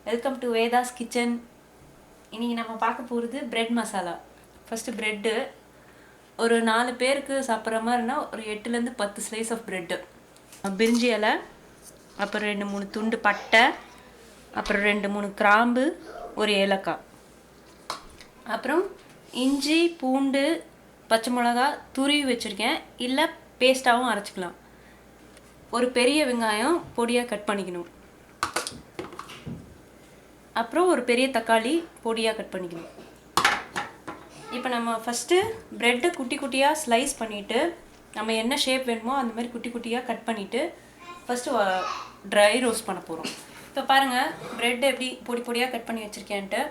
Welcome to Vedas kitchen. இன்றைக்கி நம்ம பார்க்க போகிறது பிரெட் மசாலா. ஃபஸ்ட்டு ப்ரெட்டு ஒரு 4 பேருக்கு சாப்பிட்ற மாதிரினா ஒரு 8லேருந்து 10 ஸ்லைஸ் ஆஃப் ப்ரெட்டு, பிரிஞ்சி இலை, அப்புறம் 2-3 துண்டு பட்டை, அப்புறம் 2-3 கிராம்பு, ஒரு ஏலக்காய், அப்புறம் இஞ்சி, பூண்டு, பச்சை மிளகா துருவி வச்சுருக்கேன், இல்லை பேஸ்ட்டாகவும் அரைச்சிக்கலாம். ஒரு பெரிய வெங்காயம் பொடியாக கட் பண்ணிக்கணும். அப்புறம் ஒரு பெரிய தக்காளி பொடியாக கட் பண்ணிக்கணும். இப்போ நம்ம ஃபஸ்ட்டு ப்ரெட்டை குட்டி குட்டியாக ஸ்லைஸ் பண்ணிவிட்டு நம்ம என்ன ஷேப் வேணுமோ அந்த மாதிரி குட்டி குட்டியாக கட் பண்ணிவிட்டு ஃபஸ்ட்டு ட்ரை ரோஸ்ட் பண்ண போகிறோம். இப்போ பாருங்கள், ப்ரெட் எப்படி பொடி பொடியாக கட் பண்ணி வச்சுருக்கேன்ட்டு.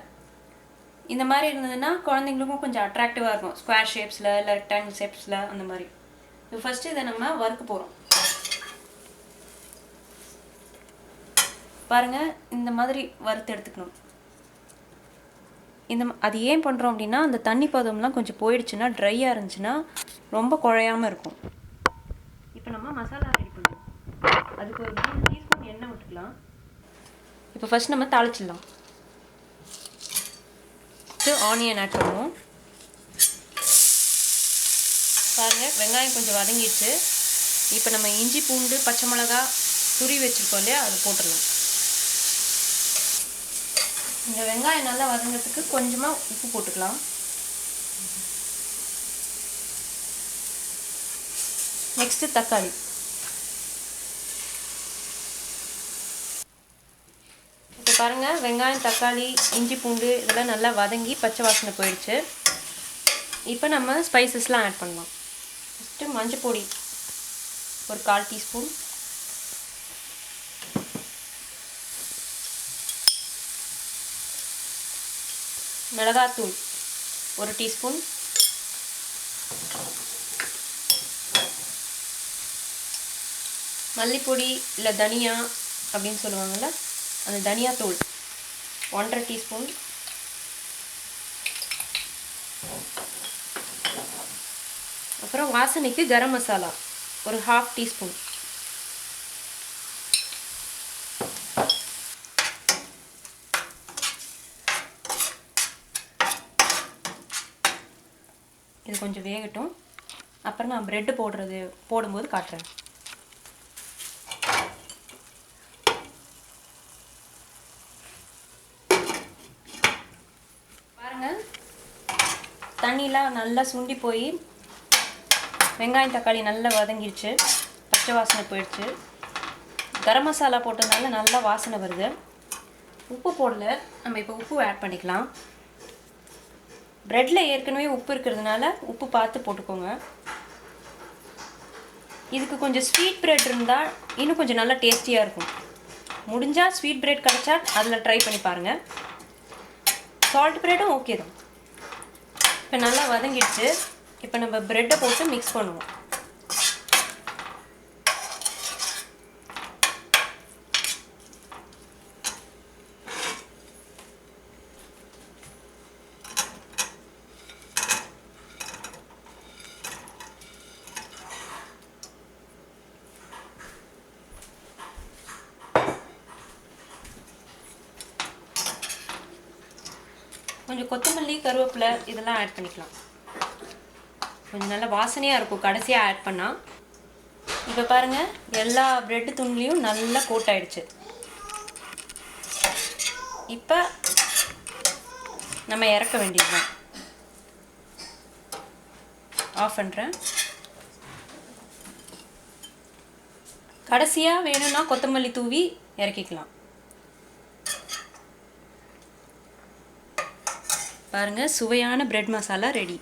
இந்த மாதிரி இருந்ததுன்னா குழந்தைங்களுக்கும் கொஞ்சம் அட்ராக்டிவாக இருக்கும், ஸ்கொயர் ஷேப்ஸில் இல்லை ரெக்டாங்கிள் ஷேப்ஸில் அந்த மாதிரி. இப்போ ஃபஸ்ட்டு இதை நம்ம வறுக்க போகிறோம். பாருங்கள், இந்த மாதிரி வறுத்து எடுத்துக்கணும். அது ஏன் பண்ணுறோம் அப்படின்னா, அந்த தண்ணி பதம்லாம் கொஞ்சம் போயிடுச்சுன்னா, ட்ரையாக இருந்துச்சுன்னா ரொம்ப குழையாமல் இருக்கும். இப்போ நம்ம மசாலா ரெடி பண்ணுவோம். அதுக்கு ஒரு 3 டீஸ்பூன் எண்ணெய் விட்டுக்கலாம். இப்போ ஃபஸ்ட் நம்ம தாளிச்சிடலாம். ஆனியன் ஆட் பண்ணுவோம். பாருங்கள், வெங்காயம் கொஞ்சம் வதங்கிடுச்சு. இப்போ நம்ம இஞ்சி, பூண்டு, பச்சை மிளகா துருவி வச்சுருக்கோம் இல்லையா, அதை போட்டுடலாம். இந்த வெங்காயம் நல்லா வதங்கிறதுக்கு கொஞ்சமாக உப்பு போட்டுக்கலாம். நெக்ஸ்ட்டு தக்காளி. இப்போ பாருங்கள், வெங்காயம், தக்காளி, இஞ்சி, பூண்டு இதெல்லாம் நல்லா வதங்கி பச்சை வாசனை போயிடுச்சு. இப்போ நம்ம ஸ்பைசஸ்லாம் ஆட் பண்ணலாம். ஃபஸ்ட்டு மஞ்சள் பொடி ஒரு 1/4 டீஸ்பூன், மிளகாத்தூள் 1 டீஸ்பூன், மல்லிப்பொடி இல்லை தனியா அப்படின்னு சொல்லுவாங்கள்ல, அந்த தனியாத்தூள் 1/2 டீஸ்பூன், அப்புறம் வாசனைக்கு கரம் மசாலா ஒரு 1/2 டீஸ்பூன். இது கொஞ்சம் வேகட்டும், அப்புறம் நான் ப்ரெட்டு போடும்போது காட்டுறேன். பாருங்கள், தண்ணிலாம் நல்லா சுண்டி போய் வெங்காயம் தக்காளி நல்லா வதங்கிடுச்சு, பச்சை வாசனை போயிடுச்சு. கரம் மசாலா போட்டதுனால நல்லா வாசனை வருது. உப்பு போடல, நம்ம இப்போ உப்பு ஆட் பண்ணிக்கலாம். ப்ரெட்டில் ஏற்கனவே உப்பு இருக்கிறதுனால உப்பு பார்த்து போட்டுக்கோங்க. இதுக்கு கொஞ்சம் ஸ்வீட் ப்ரெட் இருந்தால் இன்னும் கொஞ்சம் நல்லா டேஸ்டியாக இருக்கும். முடிஞ்சால் ஸ்வீட் ப்ரெட் கிடச்சா அதில் ட்ரை பண்ணி பாருங்கள். சால்ட் ப்ரெட்டும் ஓகே தான். இப்போ நல்லா வதங்கிடுச்சு. இப்போ நம்ம ப்ரெட்டை போட்டு மிக்ஸ் பண்ணுவோம். கொஞ்சம் கொத்தமல்லி, கருவேப்பிலை இதெல்லாம் ஆட் பண்ணிக்கலாம். கொஞ்சம் நல்லா வாசனையாக இருக்கும் கடைசியாக ஆட் பண்ணால். இப்போ பாருங்கள், எல்லா ப்ரெட்டு துண்டுலேயும் நல்லா கோட் ஆகிடுச்சு. இப்போ நம்ம இறக்க வேண்டியதுதான். ஆஃப் பண்ணுறேன். கடைசியாக வேணும்னா கொத்தமல்லி தூவி இறக்கிக்கலாம். பாருங்கள், சுவையான பிரெட் மசாலா ரெடி.